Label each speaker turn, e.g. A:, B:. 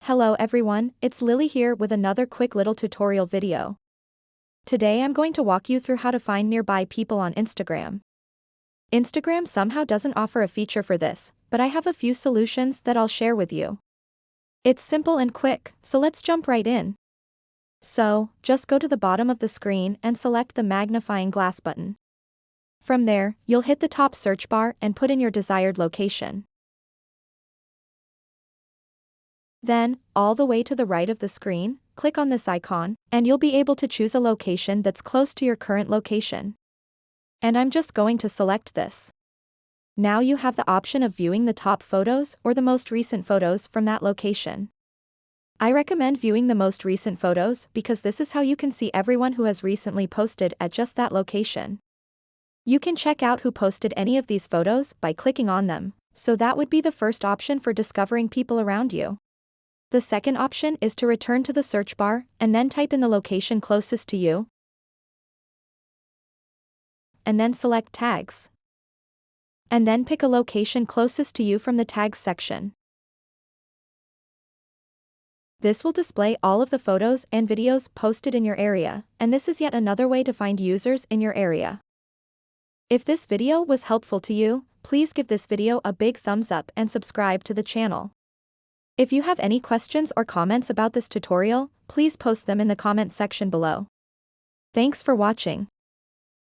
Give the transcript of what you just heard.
A: Hello everyone, it's Lily here with another quick little tutorial video. Today I'm going to walk you through how to find nearby people on Instagram. Instagram somehow doesn't offer a feature for this, but I have a few solutions that I'll share with you. It's simple and quick, so let's jump right in. So, just go to the bottom of the screen and select the magnifying glass button. From there, you'll hit the top search bar and put in your desired location. Then, all the way to the right of the screen, click on this icon, and you'll be able to choose a location that's close to your current location. And I'm just going to select this. Now you have the option of viewing the top photos or the most recent photos from that location. I recommend viewing the most recent photos because this is how you can see everyone who has recently posted at just that location. You can check out who posted any of these photos by clicking on them, so that would be the first option for discovering people around you. The second option is to return to the search bar and then type in the location closest to you, and then select tags. And then pick a location closest to you from the tags section. This will display all of the photos and videos posted in your area, and this is yet another way to find users in your area. If this video was helpful to you, please give this video a big thumbs up and subscribe to the channel. If you have any questions or comments about this tutorial, please post them in the comment section below. Thanks for watching.